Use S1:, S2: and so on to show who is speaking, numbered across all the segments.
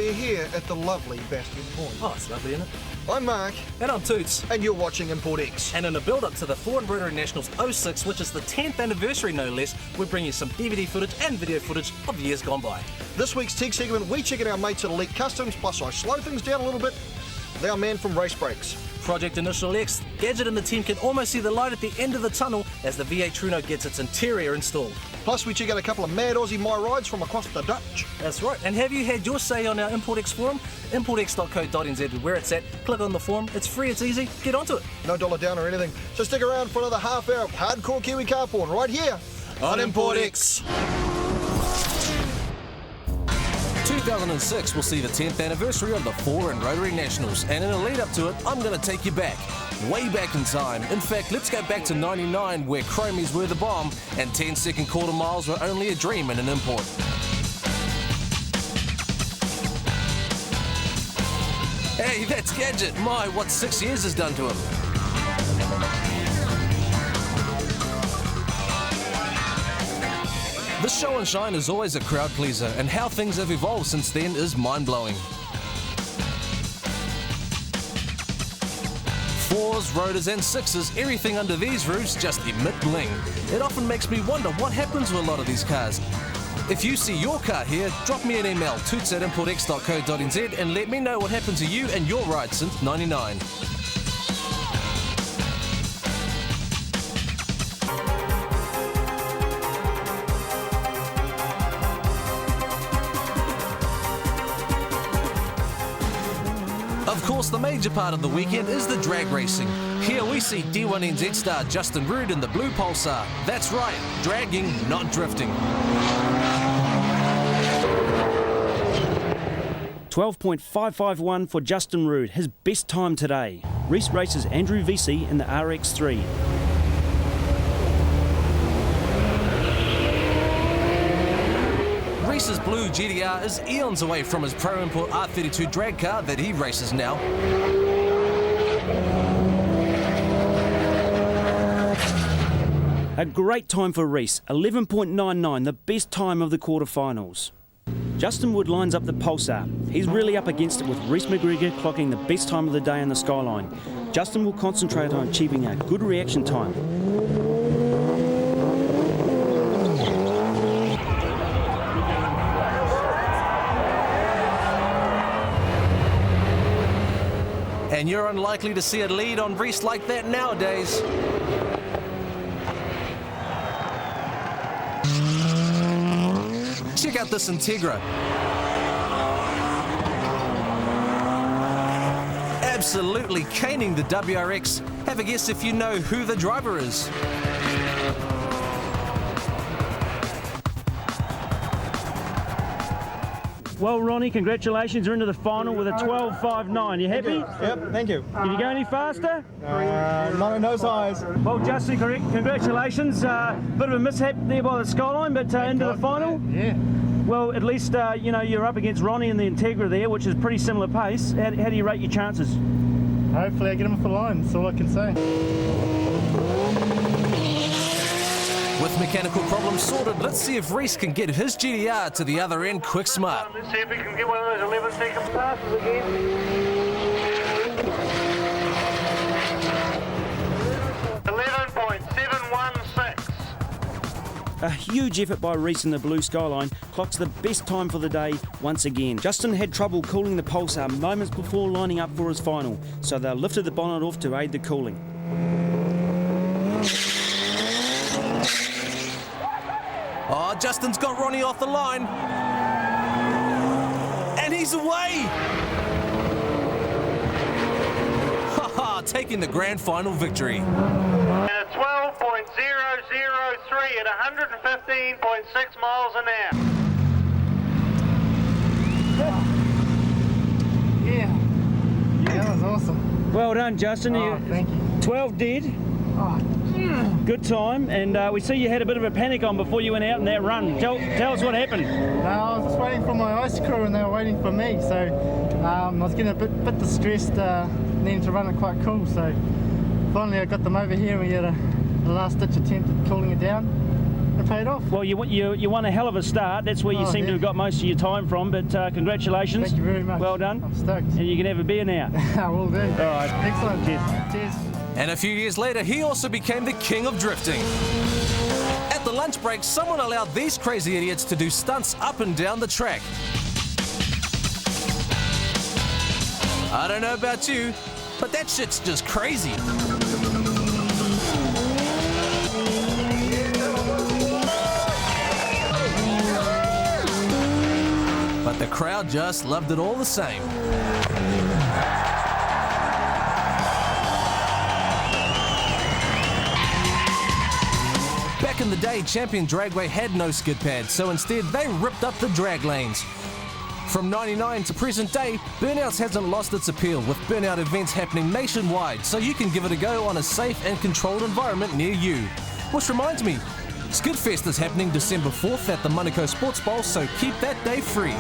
S1: we're here at the lovely Bastion Point.
S2: Oh, it's lovely, isn't it?
S1: I'm Mark.
S2: And I'm Toots.
S1: And you're watching Import X.
S2: And in a build-up to the Ford Rotary Nationals 06, which is the 10th anniversary no less, we bring you some DVD footage and video footage of years gone by.
S1: This week's tech segment, we check out our mates at Elite Customs, plus I slow things down a little bit. They're our man from Race Brakes.
S2: Project Initial X, Gadget and the team can almost see the light at the end of the tunnel as the V8 Trueno gets its interior installed.
S1: Plus we check out a couple of mad Aussie My Rides from across the Dutch.
S2: That's right, and have you had your say on our Import X forum? importx.co.nz is where it's at. Click on the forum, it's free, it's easy, get onto it.
S1: No dollar down or anything, so stick around for another half hour of hardcore Kiwi car porn right here
S2: on Import X. 2006 will see the 10th anniversary of the Ford and Rotary Nationals, and in a lead up to it, I'm going to take you back, way back in time. In fact, let's go back to '99, where chromies were the bomb and 10-second quarter miles were only a dream in an import. Hey, that's Gadget. My, what 6 years has done to him. The show and shine is always a crowd pleaser, and how things have evolved since then is mind-blowing. Fours, rotors and sixes, everything under these roofs just emit bling. It often makes me wonder what happens to a lot of these cars. If you see your car here, drop me an email, toots@importx.co.nz, and let me know what happened to you and your ride since '99. Of course, the major part of the weekend is the drag racing. Here we see D1NZ star Justin Rood in the blue Pulsar. That's right, dragging, not drifting.
S3: 12.551 for Justin Rood, his best time today. Reese races Andrew VC in the RX3.
S2: Reese's blue GTR is eons away from his Pro Import R32 drag car that he races now.
S3: A great time for Reese, 11.99, the best time of the quarterfinals. Justin Wood lines up the Pulsar. He's really up against it with Reese McGregor clocking the best time of the day in the Skyline. Justin will concentrate on achieving a good reaction time.
S2: And you're unlikely to see a lead on Reese like that nowadays. Check out this Integra. Absolutely caning the WRX. Have a guess if you know who the driver is.
S3: Well, Ronnie, congratulations. You're into the final with a 12.59. You happy?
S4: Yep, thank you.
S3: Can you go any faster?
S4: Not in those highs.
S3: Well, Justin, congratulations. Bit of a mishap there by the Skyline, but into the final.
S4: Yeah.
S3: Well, at least you know you're up against Ronnie and the Integra there, which is pretty similar pace. How do you rate your chances?
S4: Hopefully I get him off the line, that's all I can say.
S2: With mechanical problems sorted, let's see if Reese can get his GTR to the other end quick smart.
S5: Let's see if we can get one of those 11-second passes again. 11.716.
S3: A huge effort by Reese in the blue Skyline clocks the best time for the day once again. Justin had trouble cooling the Pulsar moments before lining up for his final, so they lifted the bonnet off to aid the cooling.
S2: Oh, Justin's got Ronnie off the line. And he's away! Haha, taking the grand final victory.
S5: And a 12.003 at 115.6 miles an hour.
S4: Yeah, that was awesome.
S3: Well done, Justin.
S4: Thank you.
S3: 12 dead.
S4: Oh,
S3: Good time, and we see you had a bit of a panic on before you went out in that run. Tell us what happened.
S4: no, I was just waiting for my ice crew and they were waiting for me, so I was getting a bit distressed needing to run it quite cool, so finally I got them over here and we had a last ditch attempt at cooling it down. it paid off.
S3: Well, you won a hell of a start. That's where you seem to have got most of your time from, but congratulations.
S4: Thank you very much.
S3: Well done.
S4: I'm stoked.
S3: And you can have a beer now.
S4: I will do. All
S3: right.
S4: Excellent. Cheers.
S2: And a few years later, he also became the king of drifting. At the lunch break, someone allowed these crazy idiots to do stunts up and down the track. I don't know about you, but that shit's just crazy. But the crowd just loved it all the same. Back in the day, Champion Dragway had no skid pads, so instead they ripped up the drag lanes. From 99 to present day, Burnouts hasn't lost its appeal, with burnout events happening nationwide, so you can give it a go on a safe and controlled environment near you. Which reminds me, Skidfest is happening December 4th at the Monaco Sports Bowl, so keep that day free.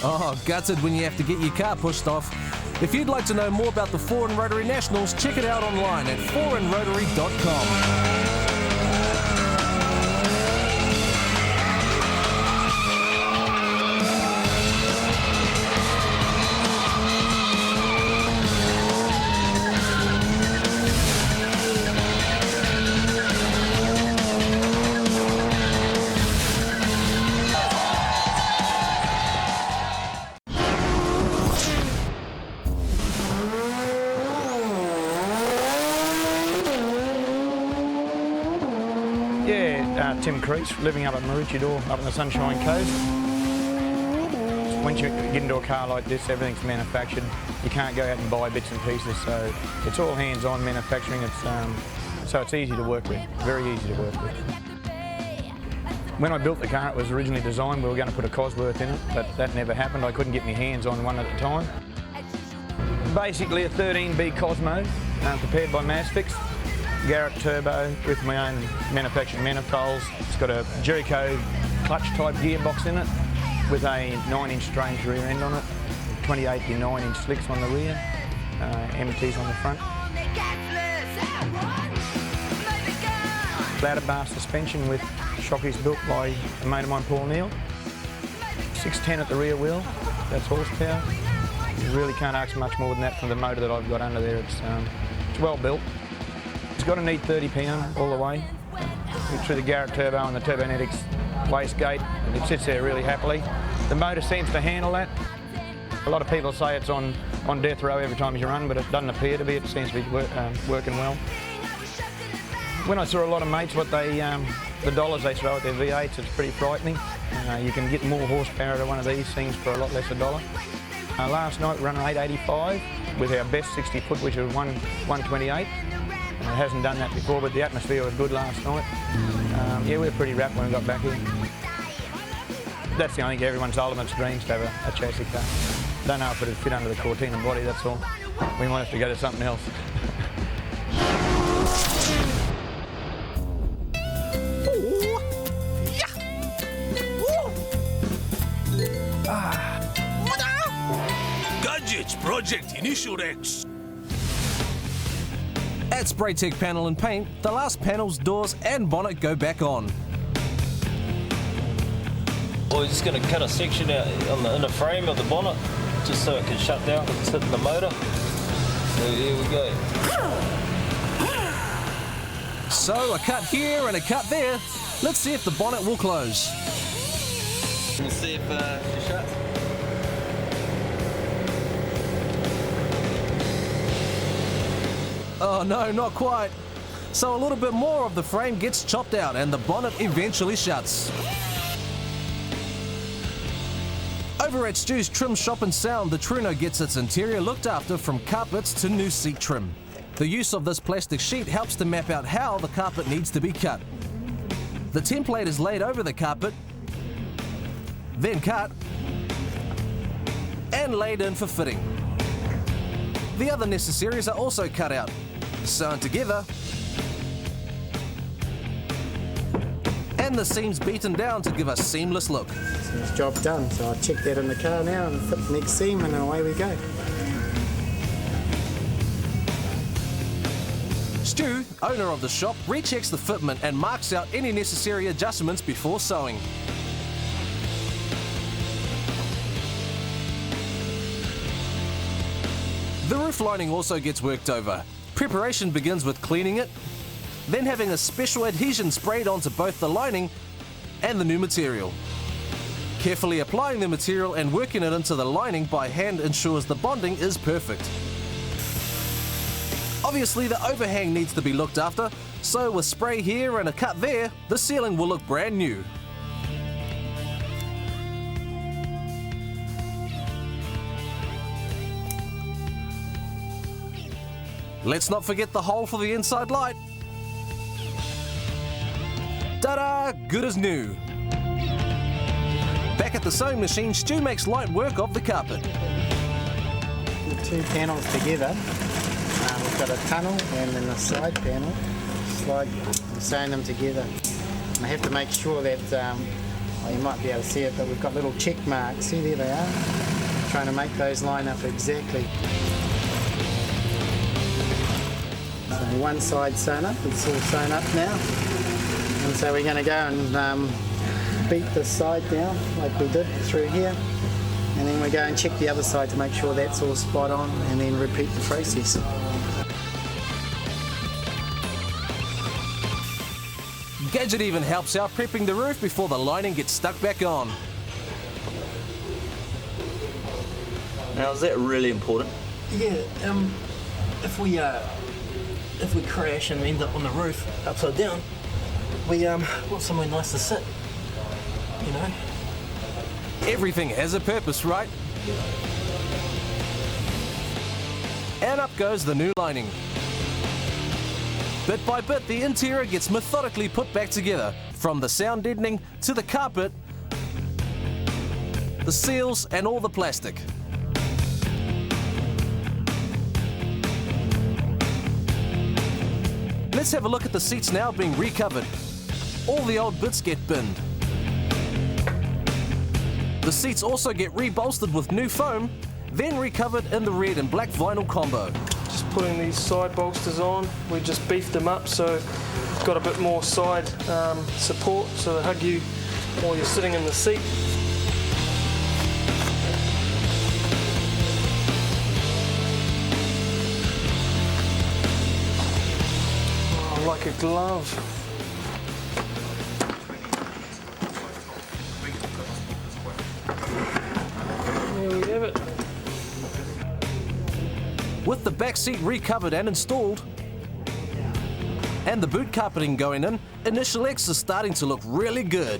S2: Oh, gutted when you have to get your car pushed off. If you'd like to know more about the Ford and Rotary Nationals, check it out online at fourandrotary.com.
S6: Tim Kroots, living up at Maroochydore, up on the Sunshine Coast. Once you get into a car like this, everything's manufactured. You can't go out and buy bits and pieces, so it's all hands-on manufacturing. So it's easy to work with, very easy to work with. When I built the car, it was originally designed, we were going to put a Cosworth in it, but that never happened. I couldn't get my hands on one at the time. Basically a 13B Cosmo, prepared by Masfix. Garrett turbo with my own manufactured manifolds. It's got a Jericho clutch type gearbox in it with a 9-inch strange rear end on it, 28 to 9-inch slicks on the rear, MTs on the front. Ladder bar suspension with shockies built by a mate of mine, Paul Neal. 610 at the rear wheel, that's horsepower. You really can't ask much more than that from the motor that I've got under there. It's well built. It's got a neat 30 pound all the way through the Garrett turbo and the Turbonetics wastegate. It sits there really happily. The motor seems to handle that. A lot of people say it's on death row every time you run, but it doesn't appear to be. It seems to be working well. When I saw a lot of mates, the dollars they throw at their V8s, it's pretty frightening. You can get more horsepower out of one of these things for a lot less a dollar. Last night we ran an 885 with our best 60 foot, which was 128. It hasn't done that before, but the atmosphere was good last night. Yeah, we were pretty wrapped when we got back here. That's I think everyone's ultimate dreams to have a chassis car. Don't know if it'd fit under the Cortina body, that's all. We might have to go to something else.
S2: Gadget's Project Initial X. At Spraytech Panel and Paint, the last panels, doors and bonnet go back on.
S7: Well, we're just going to cut a section out in the frame of the bonnet just so it can shut down when it's hitting the motor. So here we go.
S2: So a cut here and a cut there. Let's see if the bonnet will close.
S7: We'll see if she shuts.
S2: Oh no, not quite. So a little bit more of the frame gets chopped out and the bonnet eventually shuts. Over at Stu's Trim Shop and Sound, the Trueno gets its interior looked after from carpets to new seat trim. The use of this plastic sheet helps to map out how the carpet needs to be cut. The template is laid over the carpet, then cut, and laid in for fitting. The other necessaries are also cut out, sewn together, and the seams beaten down to give a seamless look.
S4: So it's job done. So I'll check that in the car now and fit the next seam and away we go.
S2: Stu, owner of the shop, rechecks the fitment and marks out any necessary adjustments before sewing. The roof lining also gets worked over. Preparation begins with cleaning it, then having a special adhesion sprayed onto both the lining and the new material. Carefully applying the material and working it into the lining by hand ensures the bonding is perfect. Obviously, the overhang needs to be looked after, so with spray here and a cut there, the ceiling will look brand new. Let's not forget the hole for the inside light. Ta-da! Good as new. Back at the sewing machine, Stu makes light work of the carpet.
S4: The two panels together, we've got a tunnel and then a side panel. Slide and sewing them together. And I have to make sure that, well, you might be able to see it, but we've got little check marks. See, there they are. Trying to make those line up exactly. So one side sewn up, it's all sewn up now. And so we're going to go and beat this side down like we did through here. And then we go and check the other side to make sure that's all spot on and then repeat the process.
S2: Gadget even helps out prepping the roof before the lining gets stuck back on.
S8: Now, is that really important?
S9: Yeah, if we crash and end up on the roof upside down, we want somewhere nice to sit, you know.
S2: Everything has a purpose, right? And up goes the new lining. Bit by bit, the interior gets methodically put back together, from the sound deadening to the carpet, the seals and all the plastic. Let's have a look at the seats now being recovered. All the old bits get binned. The seats also get rebolstered with new foam, then recovered in the red and black vinyl combo.
S10: Just putting these side bolsters on, we just beefed them up so it's got a bit more side support, so they hug you while you're sitting in the seat. Like a glove. There we have it.
S2: With the back seat recovered and installed, and the boot carpeting going in, Initial X is starting to look really good.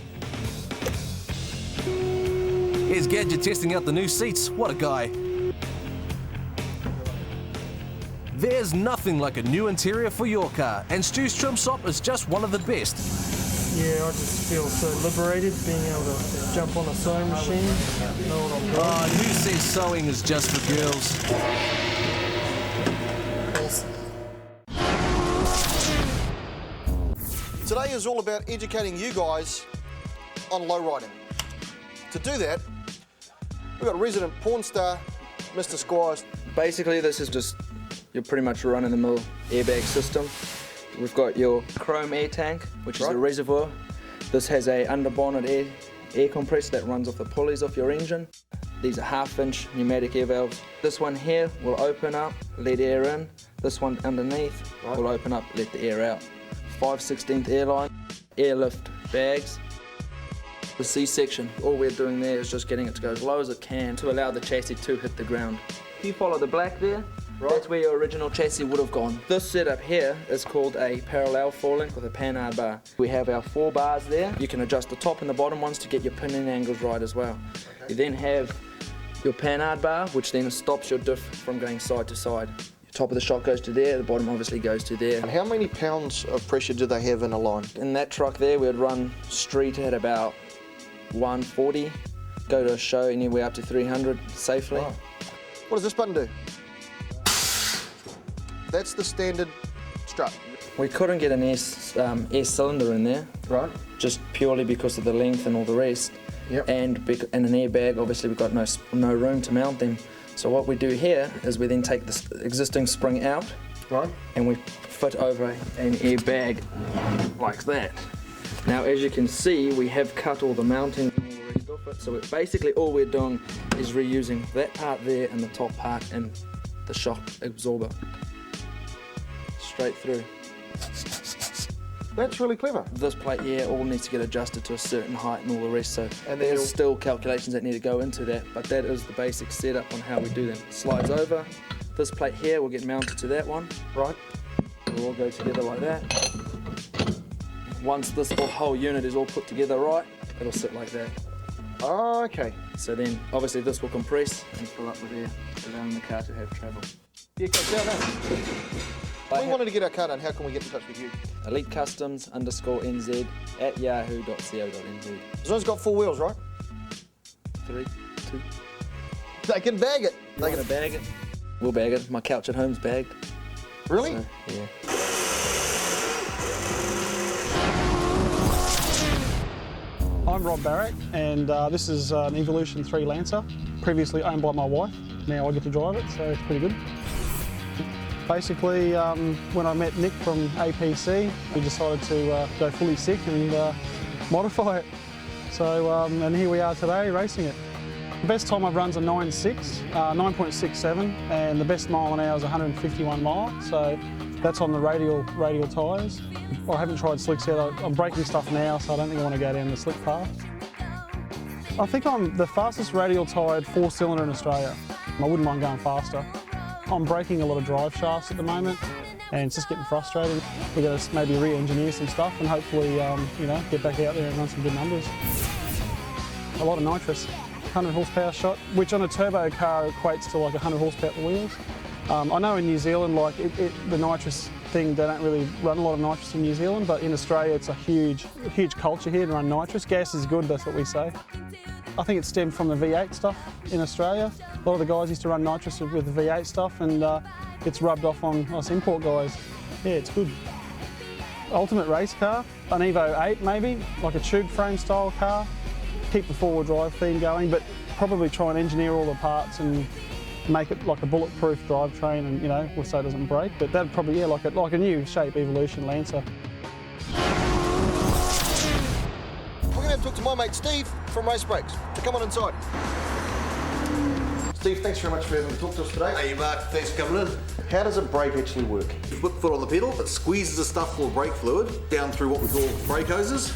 S2: Here's Gadget testing out the new seats. What a guy. There's nothing like a new interior for your car, and Stu's Trim Shop is just one of the best.
S10: Yeah, I just feel so liberated being able to jump on a sewing machine, know what I'm doing.
S2: Oh, who says sewing is just for girls?
S1: Today is all about educating you guys on low riding. To do that, we've got a resident porn star, Mr. Squires.
S8: Basically, this is just your pretty much run-of-the-mill airbag system. We've got your chrome air tank, which is a reservoir. This has a under-bonnet air compressor that runs off the pulleys off your engine. These are half-inch pneumatic air valves. This one here will open up, let air in. This one underneath will open up, let the air out. 5/16 airline, airlift bags. The C-section, all we're doing there is just getting it to go as low as it can to allow the chassis to hit the ground. If you follow the black there, that's where your original chassis would have gone. This setup here is called a parallel falling with a panhard bar. We have our 4 bars there. You can adjust the top and the bottom ones to get your pinning angles right as well. You then have your panhard bar, which then stops your diff from going side to side. Your top of the shot goes to there, the bottom obviously goes to there.
S1: And how many pounds of pressure do they have in a line?
S8: In that truck there, we'd run street at about 140, go to a show anywhere up to 300 safely.
S1: Wow. What does this button do? That's the standard strut.
S8: We couldn't get an air cylinder in there.
S1: Right.
S8: Just purely because of the length and all the rest.
S1: Yep.
S8: And an airbag, obviously we've got no room to mount them. So what we do here is we then take this existing spring out.
S1: Right.
S8: And we fit over an airbag like that. Now as you can see, we have cut all the mountings and all the rest off it. So basically all we're doing is reusing that part there and the top part and the shock absorber. Straight through.
S1: That's really clever.
S8: This plate here all needs to get adjusted to a certain height and all the rest, so
S1: And
S8: there's still calculations that need to go into that, but that is the basic setup on how we do them. Slides over, this plate here will get mounted to that one.
S1: Right.
S8: It'll all go together like that. Once this whole unit is all put together right, it'll sit like that.
S1: Oh, okay.
S8: So then obviously this will compress and fill up with air, allowing the car to have travel.
S1: Yeah, go down there. We wanted to get our car done. How can we get in touch with you?
S8: elitecustoms_nz@yahoo.co.nz.
S1: This one's got 4 wheels, right?
S8: 3, 2.
S1: They can bag it.
S8: They can bag it. We'll bag it. My couch at home's bagged.
S1: Really?
S8: So, yeah.
S11: I'm Rob Barrett, and this is an Evolution 3 Lancer, previously owned by my wife. Now I get to drive it, so it's pretty good. Basically, when I met Nick from APC, we decided to go fully sick and modify it. So, and here we are today racing it. The best time I've run is a 9.67, and the best mile an hour is 151 miles. So that's on the radial tyres. I haven't tried slicks yet. I'm braking stuff now, so I don't think I want to go down the slick path. I think I'm the fastest radial tyred 4-cylinder in Australia. I wouldn't mind going faster. I'm breaking a lot of drive shafts at the moment, and it's just getting frustrating. We're going to maybe re-engineer some stuff and hopefully, get back out there and run some good numbers. A lot of nitrous, 100 horsepower shot, which on a turbo car equates to like 100 horsepower wheels. I know in New Zealand, like the nitrous thing, they don't really run a lot of nitrous in New Zealand, but in Australia it's a huge culture here to run nitrous. Gas is good, that's what we say. I think it stemmed from the V8 stuff in Australia. A lot of the guys used to run nitrous with the V8 stuff, and it's rubbed off on us import guys. Yeah, it's good. Ultimate race car, an Evo 8 maybe, like a tube frame style car. Keep the 4-wheel drive theme going, but probably try and engineer all the parts and make it like a bulletproof drivetrain, and so it doesn't break. But that'd probably, like a new shape Evolution Lancer.
S1: We're going to talk to my mate Steve from Race Brakes. So come on inside. Steve, thanks very much for having to talk to us today.
S12: Hey Mark, thanks for coming in.
S1: How does a brake actually work?
S12: You put the foot on the pedal, it squeezes the stuff called brake fluid down through what we call brake hoses,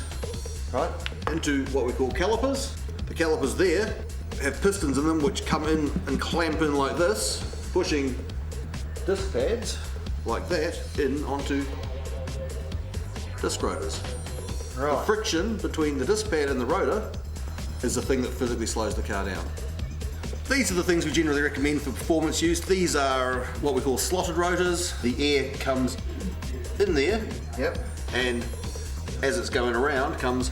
S1: right,
S12: into what we call calipers. The calipers there have pistons in them which come in and clamp in like this, pushing disc pads like that in onto disc rotors.
S1: Right.
S12: The friction between the disc pad and the rotor is the thing that physically slows the car down. These are the things we generally recommend for performance use. These are what we call slotted rotors. The air comes in there,
S1: yep,
S12: and as it's going around, comes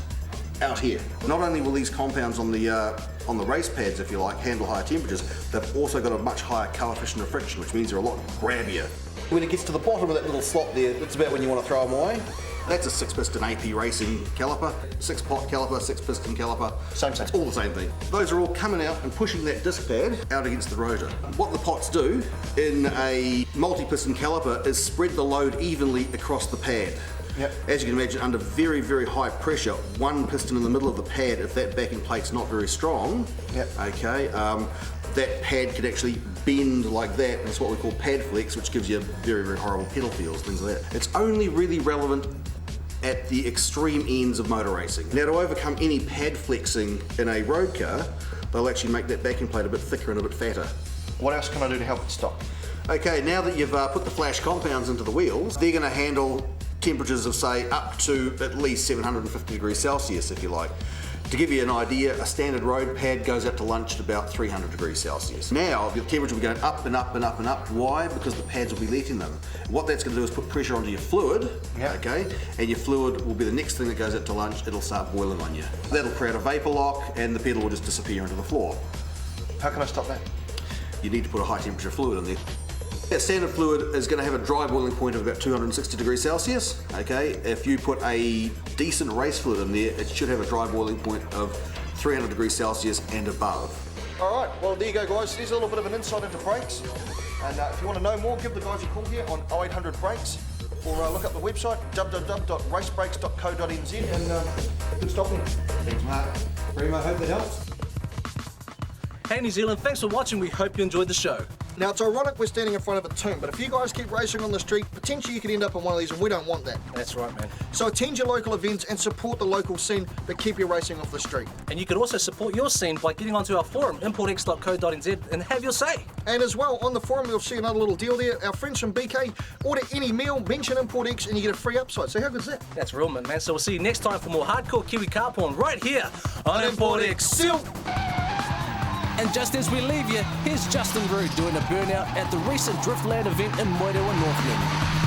S12: out here. Not only will these compounds on the race pads, if you like, handle higher temperatures, they've also got a much higher coefficient of friction, which means they're a lot grabbier.
S1: When it gets to the bottom of that little slot there, that's about when you want to throw them away.
S12: That's a 6-piston AP racing caliper, 6-pot caliper, 6-piston caliper.
S1: Same.
S12: It's all the same thing. Those are all coming out and pushing that disc pad out against the rotor. What the pots do in a multi-piston caliper is spread the load evenly across the pad.
S1: Yep.
S12: As you can imagine, under very, very high pressure, one piston in the middle of the pad, if that backing plate's not very strong,
S1: yep,
S12: okay, that pad can actually bend like that, and it's what we call pad flex, which gives you very, very horrible pedal feels, things like that. It's only really relevant at the extreme ends of motor racing. Now, to overcome any pad flexing in a road car, they'll actually make that backing plate a bit thicker and a bit fatter.
S1: What else can I do to help it stop?
S12: Okay, now that you've put the flash compounds into the wheels, they're going to handle temperatures of, say, up to at least 750 degrees Celsius, if you like. To give you an idea, a standard road pad goes out to lunch at about 300 degrees Celsius. Now, the temperature will be going up and up and up and up. Why? Because the pads will be letting them. And what that's going to do is put pressure onto your fluid, okay? And your fluid will be the next thing that goes out to lunch. It'll start boiling on you. That'll create a vapor lock, and the pedal will just disappear into the floor.
S1: How can I stop that?
S12: You need to put a high temperature fluid in there. That standard fluid is going to have a dry boiling point of about 260 degrees Celsius. Okay, if you put a decent race fluid in there, it should have a dry boiling point of 300 degrees Celsius and above.
S1: All right, well, there you go, guys. There's a little bit of an insight into brakes. And if you want to know more, give the guys a call here on 0800 Brakes, or look up the website, www.racebrakes.co.nz, and good stopping.
S12: Thanks, Mark. Very much, hope that helps.
S2: Hey New Zealand, thanks for watching. We hope you enjoyed the show.
S1: Now, it's ironic we're standing in front of a tomb, but if you guys keep racing on the street, potentially you could end up in one of these, and we don't want that.
S2: That's right, man.
S1: So attend your local events and support the local scene, but keep your racing off the street.
S2: And you can also support your scene by getting onto our forum, importx.co.nz, and have your say.
S1: And as well, on the forum, you'll see another little deal there. Our friends from BK, order any meal, mention ImportX, and you get a free upside. So how good is that?
S2: That's real, man. So we'll see you next time for more hardcore Kiwi car porn right here on ImportX.
S1: Still.
S2: And just as we leave you, here's Justin Rood doing a burnout at the recent Driftland event in Moerewa, Northland.